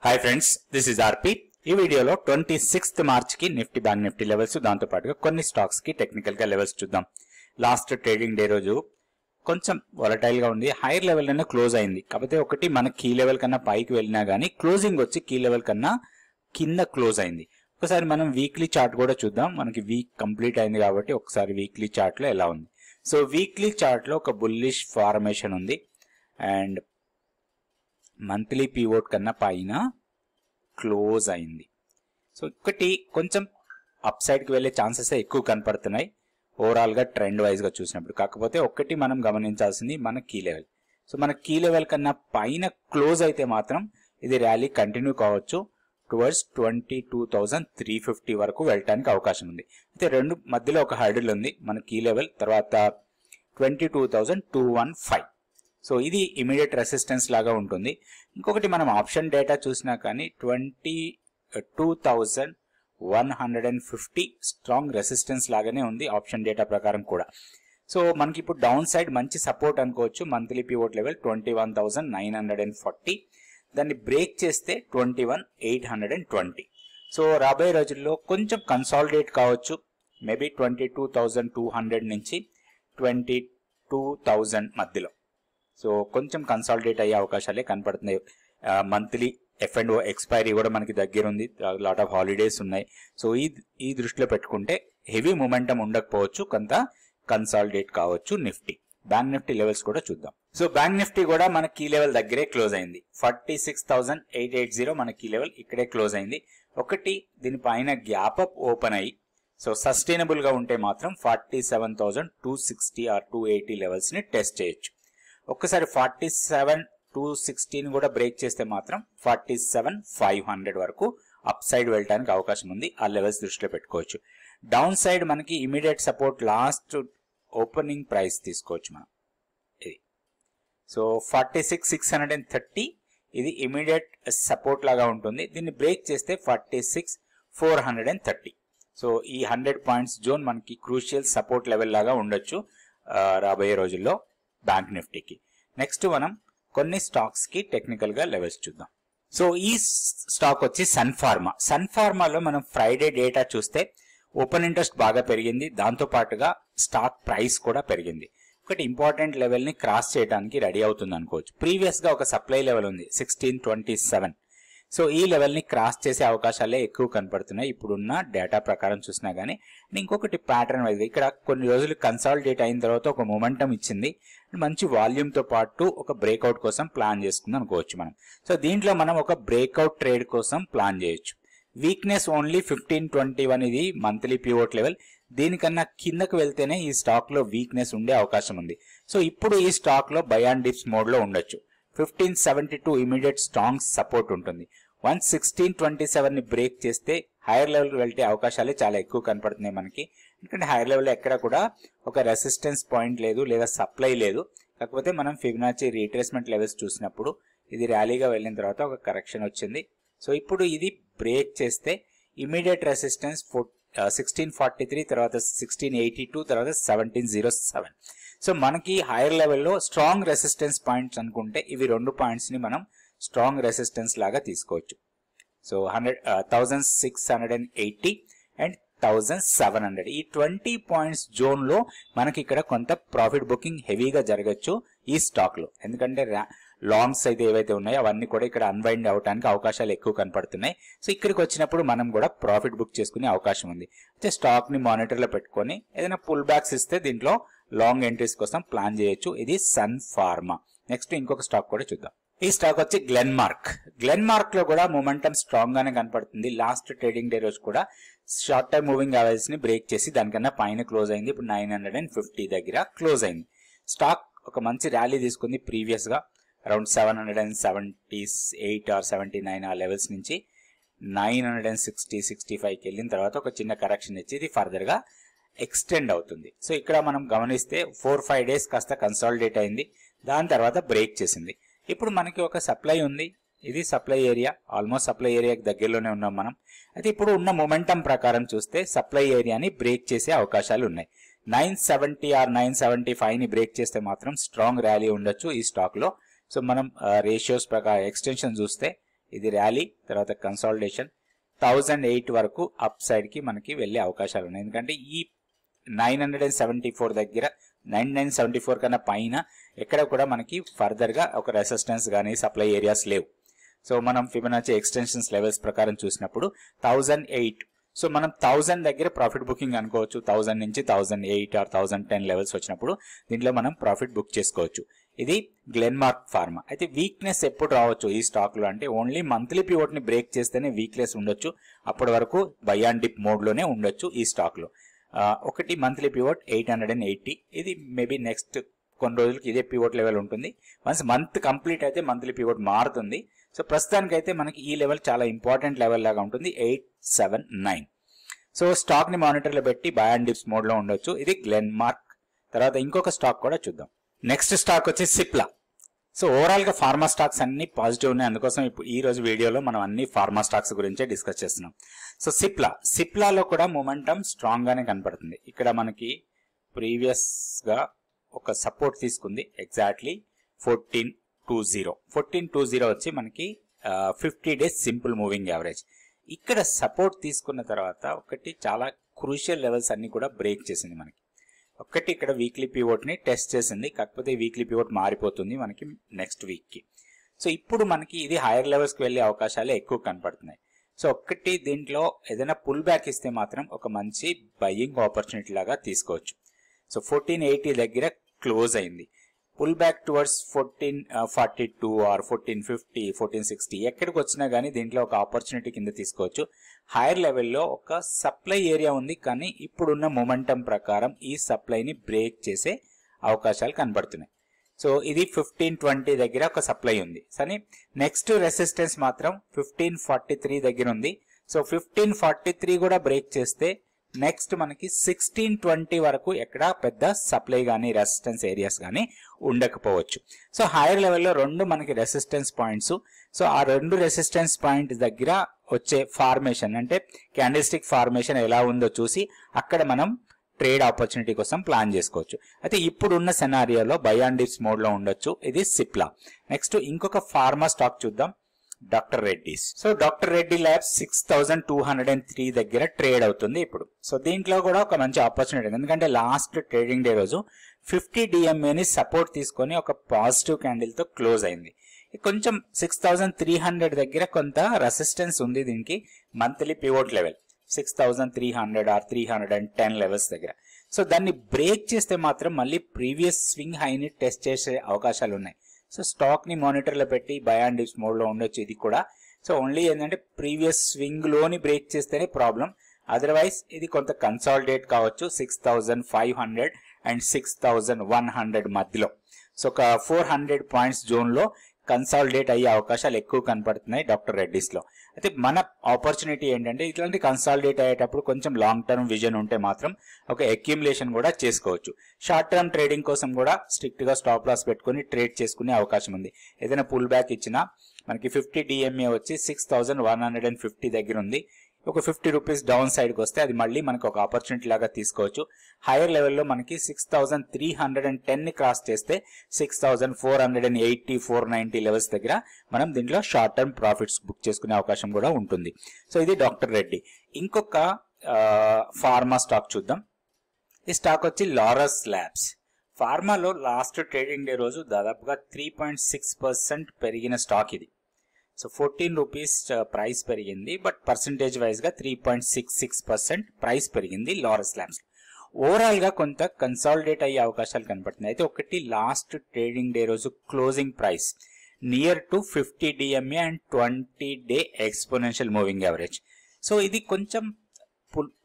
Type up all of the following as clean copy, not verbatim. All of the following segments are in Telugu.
హాయ్ ఫ్రెండ్స్, దిస్ ఇస్ ఆర్పి. ఈ వీడియోలో 26th మార్చ్ కి నిఫ్టీ బ్యాంక్ నిఫ్టీ లెవెల్స్, దాంతో పాటుగా కొన్ని స్టాక్స్ కి టెక్నికల్ గా లెవెల్స్ చూద్దాం. లాస్ట్ ట్రేడింగ్ డే రోజు కొంచెం వాలటైల్ గా ఉంది, హైయర్ లెవెల్ లోనే క్లోజ్ అయింది. కాకపోతే ఒకటి మన కీ లెవెల్ కన్నా పైకి వెళ్ళినా గానీ క్లోజింగ్ వచ్చి కీ లెవెల్ కన్నా కింద క్లోజ్ అయింది. ఒకసారి మనం వీక్లీ చార్ట్ కూడా చూద్దాం. మనకి వీక్ కంప్లీట్ అయింది కాబట్టి ఒకసారి వీక్లీ చార్ట్ లో ఎలా ఉంది. సో వీక్లీ చార్ట్ లో ఒక బుల్లిష్ ఫార్మేషన్ ఉంది అండ్ మంత్లీ పీవోట్ కన్నా పైన క్లోజ్ అయింది. సో ఒకటి కొంచెం అప్ సైడ్ కి వెళ్లే ఛాన్సెస్ ఎక్కువ కనపడుతున్నాయి ఓవరాల్ గా ట్రెండ్ వైజ్ గా చూసినప్పుడు. కాకపోతే ఒకటి మనం గమనించాల్సింది మన కీ లెవెల్. సో మన కీ లెవెల్ కన్నా పైన క్లోజ్ అయితే మాత్రం ఇది ర్యాలీ కంటిన్యూ కావచ్చు, టువర్డ్స్ 22,350 వరకు వెళ్ళడానికి అవకాశం ఉంది. అయితే రెండు మధ్యలో ఒక హర్డిల్ ఉంది, మన కీ లెవెల్ తర్వాత 22,215. సో ఇది ఇమీడియట్ రెసిస్టెన్స్ లాగా ఉంటుంది. ఇంకొకటి మనం ఆప్షన్ డేటా చూసినా కానీ 22,150 స్ట్రాంగ్ రెసిస్టెన్స్ లాగానే ఉంది ఆప్షన్ డేటా ప్రకారం కూడా. సో మనకి ఇప్పుడు డౌన్ సైడ్ మంచి సపోర్ట్ అనుకోవచ్చు. మంత్లీ పివోట్ లెవెల్ 21,940, దాన్ని బ్రేక్ చేస్తే 21,820. సో రాబోయే రోజుల్లో కొంచెం కన్సాలిడేట్ కావచ్చు, మేబీ 22,200 నుంచి 22,000 మధ్యలో. సో కొంచెం కన్సాలిడేట్ అయ్యే అవకాశాలే కనపడుతున్నాయి. మంత్లీ F&O ఎక్స్పైరీ కూడా మనకి దగ్గర ఉంది, లాట్ ఆఫ్ హాలిడేస్ ఉన్నాయి. సో ఈ దృష్టిలో పెట్టుకుంటే హెవీ మొమెంటం ఉండకపోవచ్చు, కొంత కన్సాలిడేట్ కావచ్చు నిఫ్టీ. బ్యాంక్ నిఫ్టీ లెవెల్స్ కూడా చూద్దాం. సో బ్యాంక్ నిఫ్టీ కూడా మన కీ లెవెల్ దగ్గరే క్లోజ్ అయింది. 46,880 మన కీ లెవెల్ ఇక్కడే క్లోజ్ అయింది. ఒకటి దీనిపైన గ్యాప్ అప్ ఓపెన్ అయ్యి సో సస్టైనబుల్ గా ఉంటే మాత్రం 47,260 ఆర్ 280 లెవెల్స్ ని టెస్ట్ చేయొచ్చు. ఒక్కసారి 47,260 ని కూడా బ్రేక్ చేస్తే మాత్రం 47,500 వరకు అప్ సైడ్ వెళ్ళడానికి అవకాశం ఉంది. ఆ లెవెల్స్ దృష్టిలో పెట్టుకోవచ్చు. డౌన్ సైడ్ మనకి immediate support last opening price తీసుకోవచ్చు మనం ఇది. సో 46,630 ఇది ఇమీడియట్ సపోర్ట్ లాగా ఉంటుంది. దీన్ని బ్రేక్ చేస్తే 46,430. సో ఈ 100 పాయింట్స్ జోన్ మనకి క్రూషియల్ సపోర్ట్ లెవెల్ లాగా ఉండొచ్చు రాబోయే రోజుల్లో బ్యాంక్ నిఫ్టీకి. నెక్స్ట్ మనం కొన్ని స్టాక్స్ కి టెక్నికల్ గా లెవెల్స్ చూద్దాం. సో ఈ స్టాక్ వచ్చి సన్ ఫార్మా. సన్ ఫార్మాలో మనం ఫ్రైడే డేటా చూస్తే ఓపెన్ ఇంట్రెస్ట్ బాగా పెరిగింది, దాంతో పాటుగా స్టాక్ ప్రైస్ కూడా పెరిగింది. ఒకటి ఇంపార్టెంట్ లెవెల్ ని క్రాస్ చేయడానికి రెడీ అవుతుంది అనుకోవచ్చు. ప్రీవియస్ గా ఒక సప్లై లెవెల్ ఉంది 1627. సో ఈ లెవెల్ ని క్రాస్ చేసే అవకాశాలే ఎక్కువ కనపడుతున్నాయి ఇప్పుడున్న డేటా ప్రకారం చూసినా గానీ. ఇంకొకటి ప్యాటర్న్ వైజ్ ఇక్కడ కొన్ని రోజులు కన్సాలిడేట్ అయిన తర్వాత ఒక మొమెంటం ఇచ్చింది, మంచి వాల్యూమ్ తో పాటు ఒక బ్రేక్అవుట్ కోసం ప్లాన్ చేసుకుందాం అనుకోవచ్చు మనం. సో దీంట్లో మనం ఒక బ్రేక్అవుట్ ట్రేడ్ కోసం ప్లాన్ చేయొచ్చు. వీక్నెస్ ఓన్లీ 1521 ఇది మంత్లీ పివోట్ లెవెల్. దీనికన్నా కిందకు వెళ్తేనే ఈ స్టాక్ లో వీక్నెస్ ఉండే అవకాశం ఉంది. సో ఇప్పుడు ఈ స్టాక్ లో బై అండ్ డిప్స్ మోడ్ లో ఉండొచ్చు. 1572 ఇమీడియట్ స్ట్రాంగ్ సపోర్ట్ ఉంటుంది. 1627 ని బ్రేక్ చేస్తే హైయర్ లెవెల్ వెళ్తే అవకాశాలే చాలా ఎక్కువ కనపడుతున్నాయి మనకి. ఎందుకంటే హైయర్ లెవెల్ ఎక్కడ కూడా ఒక రెసిస్టెన్స్ పాయింట్ లేదు లేదా సప్లై లేదు. కాకపోతే మనం ఫిబొనాచి రీట్రేస్మెంట్ లెవెల్స్ చూసినప్పుడు ఇది ర్యాలీగా వెళ్ళిన తర్వాత ఒక కరెక్షన్ వచ్చింది. సో ఇప్పుడు ఇది బ్రేక్ చేస్తే ఇమీడియట్ రెసిస్టెన్స్ 1643, తర్వాత 1682, తర్వాత 1707. సో మనకి హైయర్ లెవెల్లో స్ట్రాంగ్ రెసిస్టెన్స్ పాయింట్స్ అనుకుంటే ఇవి రెండు పాయింట్స్ ని మనం స్ట్రాంగ్ రెసిస్టెన్స్ లాగా తీసుకోవచ్చు. సో 1680 అండ్ 1700 ఈ 20 పాయింట్స్ జోన్ లో మనకి ఇక్కడ కొంత ప్రాఫిట్ బుకింగ్ హెవీగా జరగచ్చు ఈ స్టాక్ లో. ఎందుకంటే లాంగ్స్ అయితే ఏవైతే ఉన్నాయో అవన్నీ కూడా ఇక్కడ అన్వైండ్ అవడానికి అవకాశాలు ఎక్కువ కనపడుతున్నాయి. సో ఇక్కడికి వచ్చినప్పుడు మనం కూడా ప్రాఫిట్ బుక్ చేసుకునే అవకాశం ఉంది. అయితే స్టాక్ ని మానిటర్ లో పెట్టుకొని ఏదైనా పుల్ బ్యాక్స్ ఇస్తే దీంట్లో లాంగ్ ఎంట్రీస్ కోసం ప్లాన్ చేయొచ్చు. ఇది సన్ ఫార్మా. నెక్స్ట్ ఇంకొక స్టాక్ కూడా చూద్దాం. ఈ స్టాక్ వచ్చి గ్లెన్మార్క్. గ్లెన్మార్క్ లో కూడా మొమెంటం స్ట్రాంగ్ గానే కనపడుతుంది. లాస్ట్ ట్రేడింగ్ డే రోజు కూడా షార్ట్ టైమ్ మూవింగ్ యావరేజ్ ని బ్రేక్ చేసి దానికన్నా పైన క్లోజ్ అయింది. ఇప్పుడు 950 దగ్గర క్లోజ్ అయింది. స్టాక్ ఒక మంచి ర్యాలీ తీసుకుంది ప్రీవియస్ గా అరౌండ్ 778 ఆర్ 79 ఆ లెవెల్స్ నుంచి 960-65కి వెళ్ళిన తర్వాత ఒక చిన్న కరెక్షన్ ఇచ్చి ఇది ఫర్దర్ గా ఎక్స్టెండ్ అవుతుంది. సో ఇక్కడ మనం గమనిస్తే 4-5 డేస్ కాస్త కన్సాలిడేట్ అయింది, దాని తర్వాత బ్రేక్ చేసింది. ఇప్పుడు మనకి ఒక సప్లై ఉంది, ఇది సప్లై ఏరియా, ఆల్మోస్ట్ సప్లై ఏరియాకి దగ్గరలోనే ఉన్నాం మనం. అయితే ఇప్పుడు ఉన్న మొమెంటం ప్రకారం చూస్తే సప్లై ఏరియాని బ్రేక్ చేసే అవకాశాలు ఉన్నాయి. 970 ఆర్ 975 ని బ్రేక్ చేస్తే మాత్రం స్ట్రాంగ్ ర్యాలీ ఉండొచ్చు ఈ స్టాక్ లో. సో మనం రేషియోస్ ప్రకారం ఎక్స్టెన్షన్ చూస్తే ఇది ర్యాలీ, తర్వాత కన్సాలిడేషన్ 1008 వరకు అప్ సైడ్ కి మనకి వెళ్ళే అవకాశాలు ఉన్నాయి. ఎందుకంటే ఈ 974 దగ్గర 9974 కన్నా పైన ఎక్కడ కూడా మనకి ఫర్దర్ గా ఒక రెసిస్టెన్స్ గానీ సప్లై ఏరియాస్ లేవు. సో మనం ఫిబొనాచి ఎక్స్టెన్షన్స్ లెవెల్స్ ప్రకారం చూసినప్పుడు 1008, సో మనం 1000 దగ్గర ప్రాఫిట్ బుకింగ్ అనుకోవచ్చు. 1000 నుంచి 1008 ఆర్ 1010 లెవెల్స్ వచ్చినప్పుడు దీంట్లో మనం ప్రాఫిట్ బుక్ చేసుకోవచ్చు. ఇది గ్లెన్మార్క్ ఫార్మా. అయితే వీక్నెస్ ఎప్పుడు రావచ్చు ఈ స్టాక్ లో అంటే ఓన్లీ మంత్లీ పివోట్ ని బ్రేక్ చేస్తేనే వీక్నెస్ ఉండొచ్చు. అప్పటి వరకు బై అండ్ డిప్ మోడ్ లోనే ఉండొచ్చు ఈ స్టాక్ లో. ఒకటి మంత్లీ పివోట్ 880, ఇది మేబీ నెక్స్ట్ కొన్ని రోజులకి ఇదే పివోట్ లెవెల్ ఉంటుంది. వన్స్ మంత్ కంప్లీట్ అయితే మంత్లీ పివోట్ మారుతుంది. సో ప్రస్తుతానికి అయితే మనకి ఈ లెవెల్ చాలా ఇంపార్టెంట్ లెవెల్ లాగా ఉంటుంది 879. సో స్టాక్ ని మానిటర్ లో పెట్టి బై అండ్ డిప్స్ మోడ్ లో ఉండొచ్చు. ఇది గ్లెన్మార్క్. తర్వాత ఇంకొక స్టాక్ కూడా చూద్దాం. నెక్స్ట్ స్టాక్ వచ్చి సిప్లా. సో ఓవరాల్ గా ఫార్మా స్టాక్స్ అన్ని పాజిటివ్ ఉన్నాయి. అందుకోసం ఇప్పుడు ఈ రోజు వీడియోలో మనం అన్ని ఫార్మా స్టాక్స్ గురించే డిస్కస్ చేస్తున్నాం. సో సిప్లాలో కూడా మొమెంటం స్ట్రాంగ్ గానే కనపడుతుంది. ఇక్కడ మనకి ప్రీవియస్ గా ఒక సపోర్ట్ తీసుకుంది ఎగ్జాక్ట్లీ 1420 వచ్చి మనకి 50 డేస్ సింపుల్ మూవింగ్ యావరేజ్. ఇక్కడ సపోర్ట్ తీసుకున్న తర్వాత ఒకటి చాలా క్రూషియల్ లెవెల్స్ అన్ని కూడా బ్రేక్ చేసింది. మనకి ఒకటి ఇక్కడ వీక్లీ పివోట్ ని టెస్ట్ చేసింది, కాకపోతే వీక్లీ పివోట్ మారిపోతుంది మనకి నెక్స్ట్ వీక్ కి. సో ఇప్పుడు మనకి ఇది హైయర్ లెవెల్స్ కి వెళ్లే అవకాశాలు ఎక్కువ కనపడుతున్నాయి. సో ఒక్కటి దీంట్లో ఏదైనా పుల్ బ్యాక్ ఇస్తే మాత్రం ఒక మంచి బయ్యింగ్ ఆపర్చునిటీ లాగా తీసుకోవచ్చు. సో 1480 దగ్గర క్లోజ్ అయింది. పుల్ బ్యాక్ టువర్డ్స్ 1442 ఆర్ 1450, 1460 ఎక్కడికి వచ్చినా గానీ దీంట్లో ఒక ఆపర్చునిటీ కింద తీసుకోవచ్చు. హైయర్ లెవెల్లో ఒక సప్లై ఏరియా ఉంది, కానీ ఇప్పుడున్న మొమెంటం ప్రకారం ఈ సప్లైని బ్రేక్ చేసే అవకాశాలు కనబడుతున్నాయి. సో ఇది 1520 దగ్గర ఒక సప్లై ఉంది. కానీ నెక్స్ట్ రెసిస్టెన్స్ మాత్రం 1543 దగ్గర ఉంది. సో 1543 కూడా బ్రేక్ చేస్తే నెక్స్ట్ మనకి 1620 వరకు ఎక్కడ పెద్ద సప్లై గానీ రెసిస్టెన్స్ ఏరియాస్ గానీ ఉండకపోవచ్చు. సో హైయర్ లెవెల్లో రెండు మనకి రెసిస్టెన్స్ పాయింట్స్. సో ఆ రెండు రెసిస్టెన్స్ పాయింట్ దగ్గర వచ్చే ఫార్మేషన్ అంటే క్యాండిల్ స్టిక్ ఫార్మేషన్ ఎలా ఉందో చూసి అక్కడ మనం ట్రేడ్ ఆపర్చునిటీ కోసం ప్లాన్ చేసుకోవచ్చు. అయితే ఇప్పుడున్న సెనారియోలో బై అండ్ డిప్స్ మోడ్ లో ఉండొచ్చు. ఇది సిప్లా. నెక్స్ట్ ఇంకొక ఫార్మా స్టాక్ చూద్దాం, doctor Reddy's. So doctor Reddy labs 6203 దగ్గర ట్రేడ్ అవుతుంది ఇప్పుడు. సో దీంట్లో కూడా ఒక మంచి ఆపర్చునిటీ, ఎందుకంటే లాస్ట్ ట్రేడింగ్ డే రోజు 50 DMA ని సపోర్ట్ తీసుకొని ఒక పాజిటివ్ క్యాండిల్ తో క్లోజ్ అయింది. కొంచెం 6300 దగ్గర కొంత రెసిస్టెన్స్ ఉంది దీనికి. Monthly pivot level 6300 or 310 levels దగ్గర. సో దాన్ని బ్రేక్ చేస్తే మాత్రం మళ్ళీ ప్రీవియస్ స్వింగ్ హైని టెస్ట్ చేసే అవకాశాలు ఉన్నాయి. సో స్టాక్ ని మానిటర్ లో పెట్టి బై అండ్ డిప్స్ మోడ్ లో ఉండొచ్చు ఇది కూడా. సో ఓన్లీ ఏంటంటే ప్రీవియస్ స్వింగ్ లోని బ్రేక్ చేస్తేనే ప్రాబ్లం, అదర్వైజ్ ఇది కొంత కన్సాలిడేట్ కావచ్చు 6500 అండ్ 6100 మధ్యలో. సో ఒక 400 పాయింట్స్ జోన్ లో కన్సాలిడేట్ అయ్యే అవకాశాలు ఎక్కువ కనపడుతున్నాయి డాక్టర్ రెడ్డిస్ లో. అయితే మన ఆపర్చునిటీ ఏంటంటే ఇట్లాంటి కన్సాలిడేట్ అయ్యేటప్పుడు కొంచెం లాంగ్ టర్మ్ విజన్ ఉంటే మాత్రం ఒక అక్యుములేషన్ కూడా చేసుకోవచ్చు. షార్ట్ టర్మ్ ట్రేడింగ్ కోసం కూడా స్ట్రిక్ట్ గా స్టాప్ లాస్ పెట్టుకుని ట్రేడ్ చేసుకునే అవకాశం ఉంది. ఏదైనా పుల్ బ్యాక్ ఇచ్చినా మనకి 50 DMA వచ్చి 6150 దగ్గర ఉంది. ఒక 50 రూపీస్ డౌన్ సైడ్ కి వస్తే అది మళ్ళీ మనకు ఒక ఆపర్చునిటీ లాగా తీసుకోవచ్చు. హైయర్ లెవెల్లో మనకి 6310 ని క్రాస్ చేస్తే 6480, 490 లెవెల్స్ దగ్గర మనం దీంట్లో షార్ట్ టర్మ్ ప్రాఫిట్స్ బుక్ చేసుకునే అవకాశం కూడా ఉంటుంది. సో ఇది డాక్టర్ రెడ్డి. ఇంకొక ఫార్మా స్టాక్ చూద్దాం. ఈ స్టాక్ వచ్చి లారస్ ల్యాబ్స్. ఫార్మాలో లాస్ట్ ట్రేడింగ్ డే రోజు దాదాపుగా 3.6% పెరిగిన స్టాక్ ఇది. సో 14 రూపీస్ ప్రైస్ పెరిగింది, బట్ పర్సంటేజ్ వైజ్ గా 3.66% ప్రైస్ పెరిగింది లారస్ ల్యాబ్స్. ఓవరాల్ గా కొంత కన్సాలిడేట్ అయ్యే అవకాశాలు కనపడుతున్నాయి. అయితే ఒకటి లాస్ట్ ట్రేడింగ్ డే రోజు closing price near to 50 DMA and 20 day exponential moving average. So ఇది కొంచెం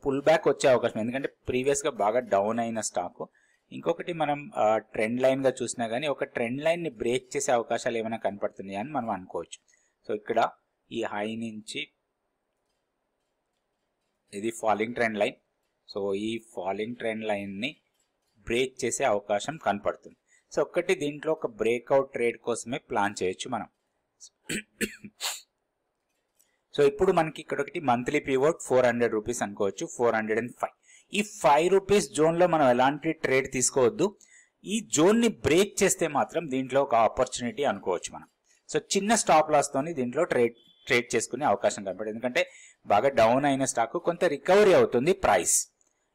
పుల్ బ్యాక్ వచ్చే అవకాశం, ఎందుకంటే ప్రీవియస్ గా బాగా డౌన్ అయిన స్టాక్. ఇంకొకటి మనం ట్రెండ్ లైన్ గా చూసినా గానీ ఒక ట్రెండ్ లైన్ ని బ్రేక్ చేసే అవకాశాలు ఏమైనా కనపడుతున్నాయి అని మనం అనుకోవచ్చు. సో ఇక్కడ ఈ హై నుంచి ఇది ఫాలింగ్ ట్రెండ్ లైన్. సో ఈ ఫాలింగ్ ట్రెండ్ లైన్ ని బ్రేక్ చేసే అవకాశం కనపడుతుంది. సో ఒక్కటి దీంట్లో ఒక బ్రేక్అవుట్ ట్రేడ్ కోసమే ప్లాన్ చేయొచ్చు మనం. సో ఇప్పుడు మనకి ఇక్కడ ఒకటి మంత్లీ పివోట్ 400 రూపీస్ అనుకోవచ్చు, 405. ఈ 5 రూపీస్ జోన్ లో మనం ఎలాంటి ట్రేడ్ తీసుకోవద్దు. ఈ జోన్ ని బ్రేక్ చేస్తే మాత్రం దీంట్లో ఒక ఆపర్చునిటీ అనుకోవచ్చు మనం. సో చిన్న స్టాప్ లాస్ తోని దీంట్లో ట్రేడ్ ట్రేడ్ చేసుకునే అవకాశం కనపడదు. ఎందుకంటే బాగా డౌన్ అయిన స్టాక్ కొంత రికవరీ అవుతుంది ప్రైస్.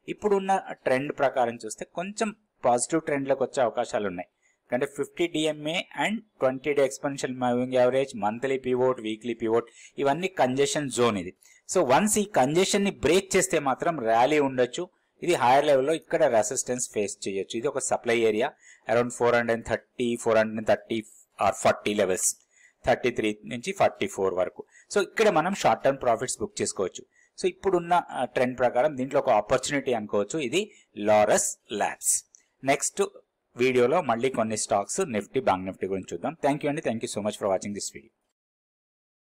ఇప్పుడున్న ట్రెండ్ ప్రకారం చూస్తే కొంచెం పాజిటివ్ ట్రెండ్లోకి వచ్చే అవకాశాలు ఉన్నాయి. అంటే 50 DMA and 20 day exponential moving average, monthly pivot, weekly pivot, ఇవన్నీ కంజెషన్ జోన్ ఇది. సో వన్స్ ఈ కంజెషన్ ని బ్రేక్ చేస్తే మాత్రం ర్యాలీ ఉండొచ్చు. ఇది హైయర్ లెవెల్లో ఇక్కడ రెసిస్టెన్స్ ఫేస్ చేయొచ్చు. ఇది ఒక supply area around 430 or 40 levels, 33 నుంచి 44 వరకు. సో ఇక్కడ మనం షార్ట్ టర్మ్ ప్రాఫిట్స్ బుక్ చేసుకోవచ్చు. సో ఇప్పుడున్న ట్రెండ్ ప్రకారం దీంట్లో ఒక ఆపర్చునిటీ అనుకోవచ్చు. ఇది లారస్ ల్యాబ్స్. నెక్స్ట్ వీడియోలో మళ్ళీ కొన్ని స్టాక్స్ నిఫ్టీ, బ్యాంక్ నిఫ్టీ గురించి చూద్దాం. థ్యాంక్ యూ అండి. Thank you so much for watching this video.